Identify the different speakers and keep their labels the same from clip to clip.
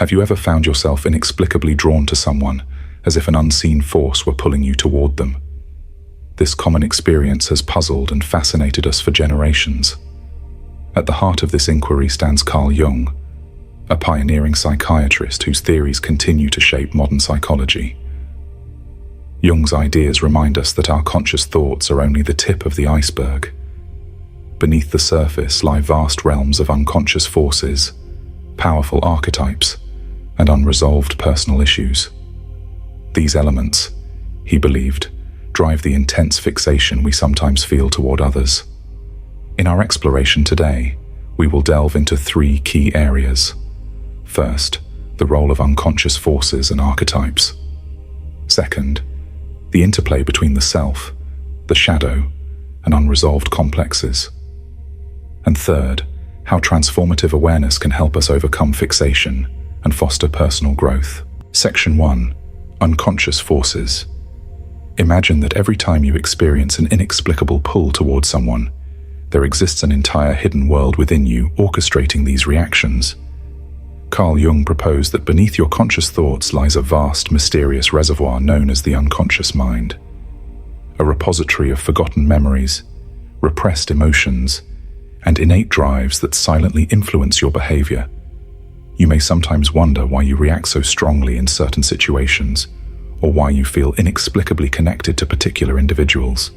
Speaker 1: Have you ever found yourself inexplicably drawn to someone, as if an unseen force were pulling you toward them? This common experience has puzzled and fascinated us for generations. At the heart of this inquiry stands Carl Jung, a pioneering psychiatrist whose theories continue to shape modern psychology. Jung's ideas remind us that our conscious thoughts are only the tip of the iceberg. Beneath the surface lie vast realms of unconscious forces, powerful archetypes, and unresolved personal issues. These elements, he believed, drive the intense fixation we sometimes feel toward others. In our exploration today, we will delve into three key areas. First, the role of unconscious forces and archetypes. Second, the interplay between the self, the shadow, and unresolved complexes. And third, how transformative awareness can help us overcome fixation and foster personal growth. Section 1. Unconscious forces. Imagine that every time you experience an inexplicable pull towards someone, there exists an entire hidden world within you orchestrating these reactions. Carl Jung proposed that beneath your conscious thoughts lies a vast, mysterious reservoir known as the unconscious mind, a repository of forgotten memories, repressed emotions, and innate drives that silently influence your behavior. You may sometimes wonder why you react so strongly in certain situations, or why you feel inexplicably connected to particular individuals.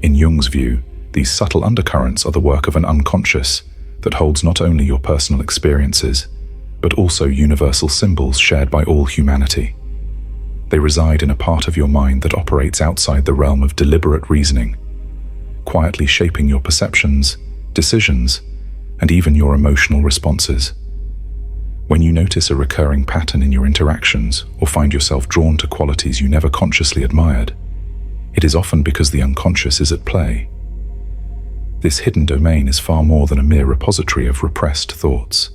Speaker 1: In Jung's view, these subtle undercurrents are the work of an unconscious that holds not only your personal experiences, but also universal symbols shared by all humanity. They reside in a part of your mind that operates outside the realm of deliberate reasoning, quietly shaping your perceptions, decisions, and even your emotional responses. When you notice a recurring pattern in your interactions or find yourself drawn to qualities you never consciously admired, it is often because the unconscious is at play. This hidden domain is far more than a mere repository of repressed thoughts.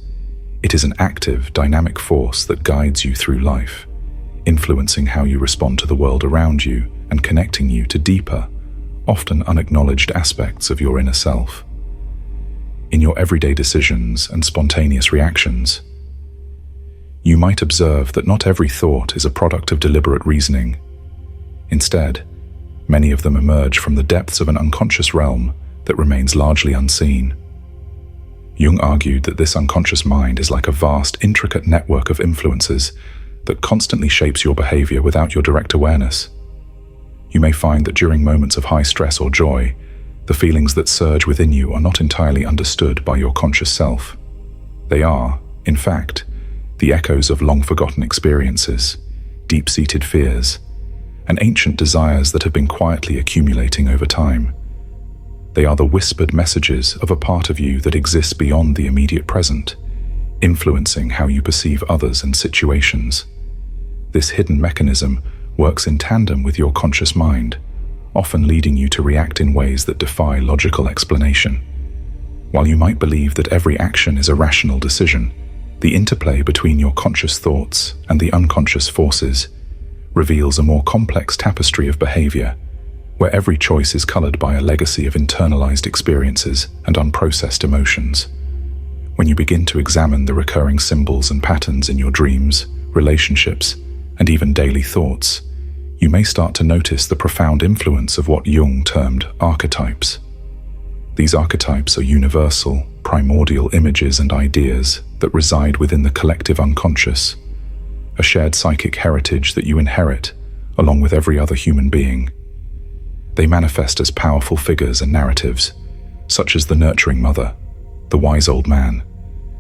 Speaker 1: It is an active, dynamic force that guides you through life, influencing how you respond to the world around you and connecting you to deeper, often unacknowledged aspects of your inner self. In your everyday decisions and spontaneous reactions, you might observe that not every thought is a product of deliberate reasoning. Instead, many of them emerge from the depths of an unconscious realm that remains largely unseen. Jung argued that this unconscious mind is like a vast, intricate network of influences that constantly shapes your behavior without your direct awareness. You may find that during moments of high stress or joy, the feelings that surge within you are not entirely understood by your conscious self. They are, in fact, the echoes of long-forgotten experiences, deep-seated fears, and ancient desires that have been quietly accumulating over time. They are the whispered messages of a part of you that exists beyond the immediate present, influencing how you perceive others and situations. This hidden mechanism works in tandem with your conscious mind, often leading you to react in ways that defy logical explanation. While you might believe that every action is a rational decision, the interplay between your conscious thoughts and the unconscious forces reveals a more complex tapestry of behavior, where every choice is colored by a legacy of internalized experiences and unprocessed emotions. When you begin to examine the recurring symbols and patterns in your dreams, relationships, and even daily thoughts, you may start to notice the profound influence of what Jung termed archetypes. These archetypes are universal, primordial images and ideas that reside within the collective unconscious, a shared psychic heritage that you inherit along with every other human being. They manifest as powerful figures and narratives, such as the nurturing mother, the wise old man,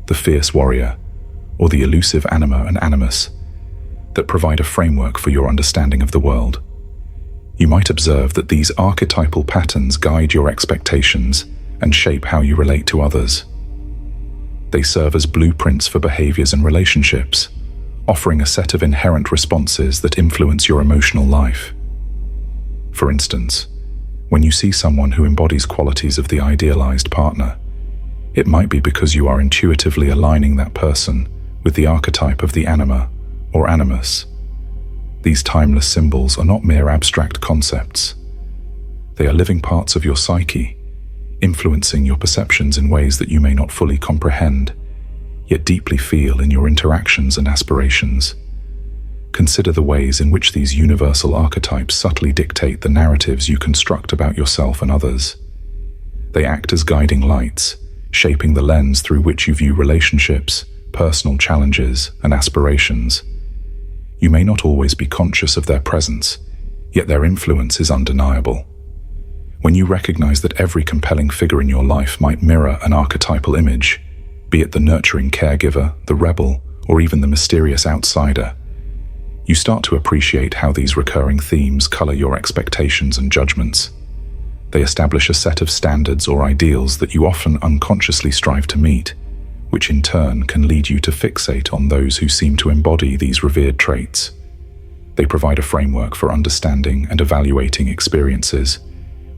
Speaker 1: the fierce warrior, or the elusive Anima and Animus, that provide a framework for your understanding of the world. You might observe that these archetypal patterns guide your expectations and shape how you relate to others. They serve as blueprints for behaviors and relationships, offering a set of inherent responses that influence your emotional life. For instance, when you see someone who embodies qualities of the idealized partner, it might be because you are intuitively aligning that person with the archetype of the Anima or Animus. These timeless symbols are not mere abstract concepts. They are living parts of your psyche, influencing your perceptions in ways that you may not fully comprehend, yet deeply feel in your interactions and aspirations. Consider the ways in which these universal archetypes subtly dictate the narratives you construct about yourself and others. They act as guiding lights, shaping the lens through which you view relationships, personal challenges, and aspirations. You may not always be conscious of their presence, yet their influence is undeniable. When you recognize that every compelling figure in your life might mirror an archetypal image, be it the nurturing caregiver, the rebel, or even the mysterious outsider, you start to appreciate how these recurring themes color your expectations and judgments. They establish a set of standards or ideals that you often unconsciously strive to meet, which in turn can lead you to fixate on those who seem to embody these revered traits. They provide a framework for understanding and evaluating experiences,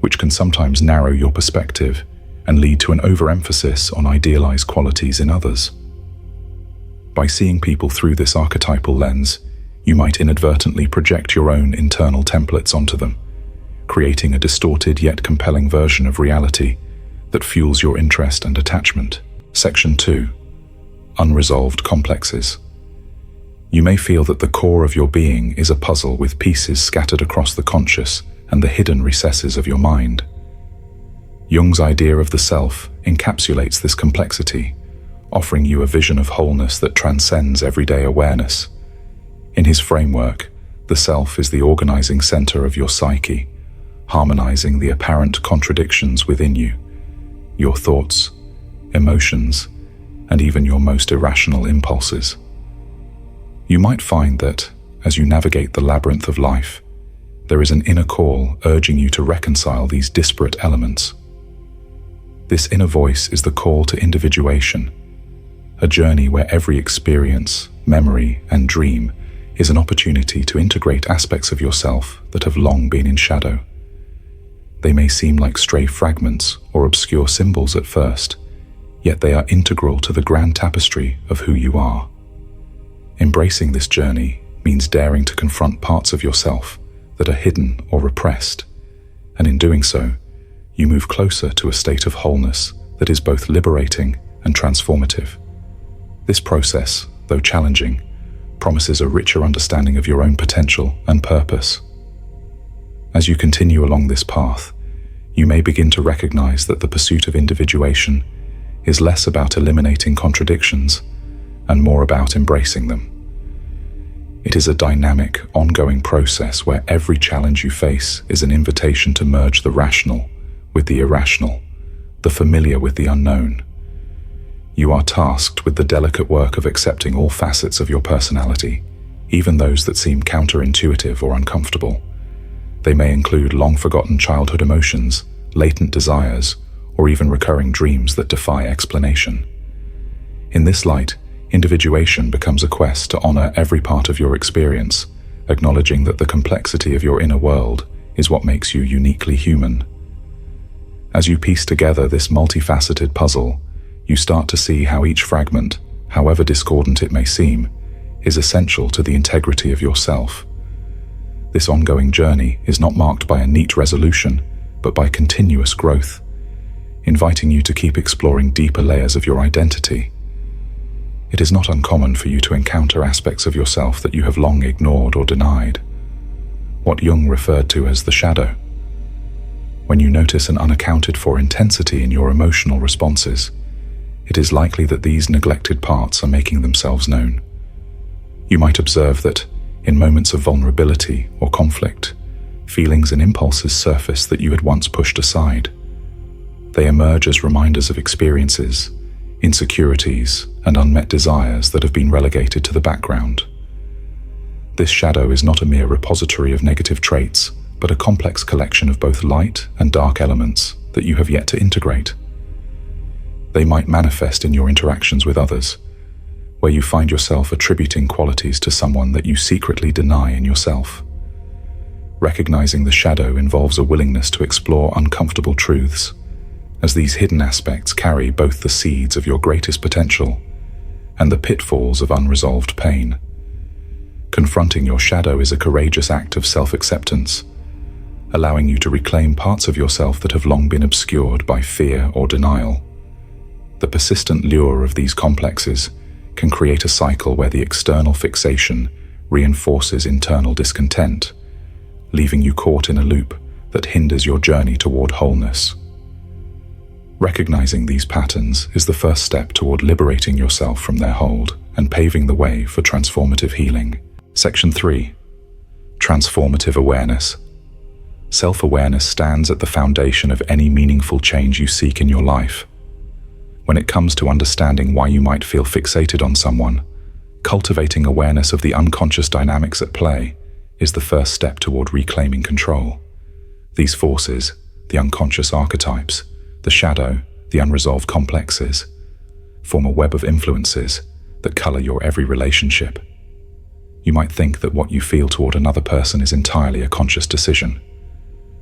Speaker 1: which can sometimes narrow your perspective and lead to an overemphasis on idealized qualities in others. By seeing people through this archetypal lens, you might inadvertently project your own internal templates onto them, creating a distorted yet compelling version of reality that fuels your interest and attachment. Section 2. Unresolved complexes. You may feel that the core of your being is a puzzle with pieces scattered across the conscious and the hidden recesses of your mind. Jung's idea of the self encapsulates this complexity, offering you a vision of wholeness that transcends everyday awareness. In his framework, the self is the organizing center of your psyche, harmonizing the apparent contradictions within you, your thoughts, emotions, and even your most irrational impulses. You might find that, as you navigate the labyrinth of life, there is an inner call urging you to reconcile these disparate elements. This inner voice is the call to individuation, a journey where every experience, memory, and dream is an opportunity to integrate aspects of yourself that have long been in shadow. They may seem like stray fragments or obscure symbols at first, yet they are integral to the grand tapestry of who you are. Embracing this journey means daring to confront parts of yourself that are hidden or repressed, and in doing so, you move closer to a state of wholeness that is both liberating and transformative. This process, though challenging, promises a richer understanding of your own potential and purpose. As you continue along this path, you may begin to recognize that the pursuit of individuation is less about eliminating contradictions and more about embracing them. It is a dynamic, ongoing process where every challenge you face is an invitation to merge the rational with the irrational, the familiar with the unknown. You are tasked with the delicate work of accepting all facets of your personality, even those that seem counterintuitive or uncomfortable. They may include long-forgotten childhood emotions, latent desires, or even recurring dreams that defy explanation. In this light, individuation becomes a quest to honor every part of your experience, acknowledging that the complexity of your inner world is what makes you uniquely human. As you piece together this multifaceted puzzle, you start to see how each fragment, however discordant it may seem, is essential to the integrity of yourself. This ongoing journey is not marked by a neat resolution, but by continuous growth, inviting you to keep exploring deeper layers of your identity. It is not uncommon for you to encounter aspects of yourself that you have long ignored or denied, what Jung referred to as the shadow. When you notice an unaccounted-for intensity in your emotional responses, it is likely that these neglected parts are making themselves known. You might observe that, in moments of vulnerability or conflict, feelings and impulses surface that you had once pushed aside. They emerge as reminders of experiences, insecurities, and unmet desires that have been relegated to the background. This shadow is not a mere repository of negative traits, but a complex collection of both light and dark elements that you have yet to integrate. They might manifest in your interactions with others, where you find yourself attributing qualities to someone that you secretly deny in yourself. Recognizing the shadow involves a willingness to explore uncomfortable truths, as these hidden aspects carry both the seeds of your greatest potential and the pitfalls of unresolved pain. Confronting your shadow is a courageous act of self-acceptance, allowing you to reclaim parts of yourself that have long been obscured by fear or denial. The persistent lure of these complexes can create a cycle where the external fixation reinforces internal discontent, leaving you caught in a loop that hinders your journey toward wholeness. Recognizing these patterns is the first step toward liberating yourself from their hold and paving the way for transformative healing. Section 3. Transformative awareness. Self-awareness stands at the foundation of any meaningful change you seek in your life. When it comes to understanding why you might feel fixated on someone, cultivating awareness of the unconscious dynamics at play is the first step toward reclaiming control. These forces, the unconscious archetypes, the shadow, the unresolved complexes, form a web of influences that color your every relationship. You might think that what you feel toward another person is entirely a conscious decision,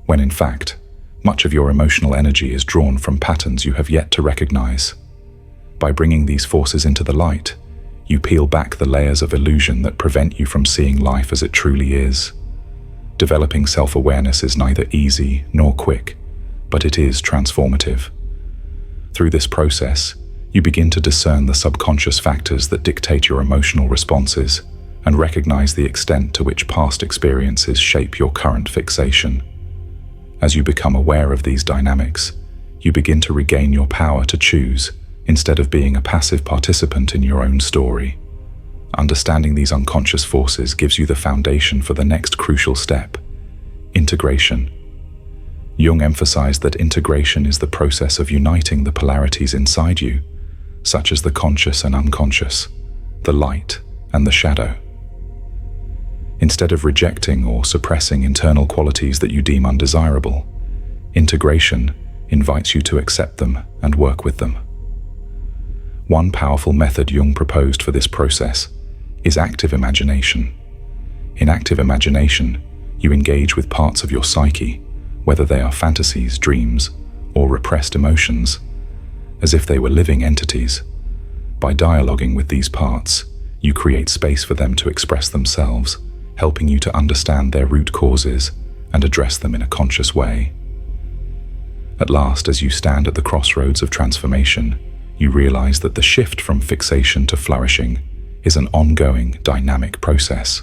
Speaker 1: when in fact, much of your emotional energy is drawn from patterns you have yet to recognize. By bringing these forces into the light, you peel back the layers of illusion that prevent you from seeing life as it truly is. Developing self-awareness is neither easy nor quick, but it is transformative. Through this process, you begin to discern the subconscious factors that dictate your emotional responses and recognize the extent to which past experiences shape your current fixation. As you become aware of these dynamics, you begin to regain your power to choose instead of being a passive participant in your own story. Understanding these unconscious forces gives you the foundation for the next crucial step: integration. Jung emphasized that integration is the process of uniting the polarities inside you, such as the conscious and unconscious, the light and the shadow. Instead of rejecting or suppressing internal qualities that you deem undesirable, integration invites you to accept them and work with them. One powerful method Jung proposed for this process is active imagination. In active imagination, you engage with parts of your psyche, whether they are fantasies, dreams, or repressed emotions, as if they were living entities. By dialoguing with these parts, you create space for them to express themselves, helping you to understand their root causes and address them in a conscious way. At last, as you stand at the crossroads of transformation, you realize that the shift from fixation to flourishing is an ongoing, dynamic process.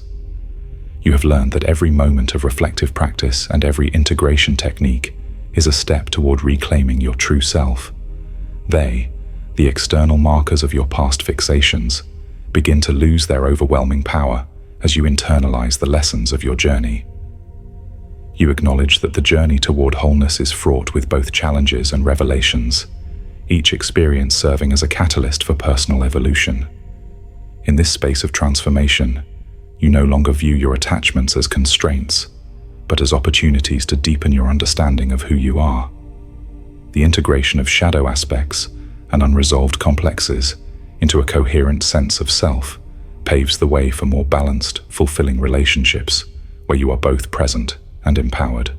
Speaker 1: You have learned that every moment of reflective practice and every integration technique is a step toward reclaiming your true self. They, the external markers of your past fixations, begin to lose their overwhelming power as you internalize the lessons of your journey. You acknowledge that the journey toward wholeness is fraught with both challenges and revelations, each experience serving as a catalyst for personal evolution. In this space of transformation, you no longer view your attachments as constraints, but as opportunities to deepen your understanding of who you are. The integration of shadow aspects and unresolved complexes into a coherent sense of self paves the way for more balanced, fulfilling relationships where you are both present and empowered.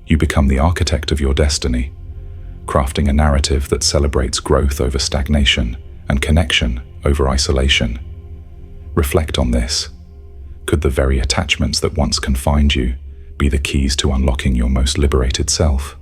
Speaker 1: You become the architect of your destiny, crafting a narrative that celebrates growth over stagnation and connection over isolation. Reflect on this. Could the very attachments that once confined you be the keys to unlocking your most liberated self?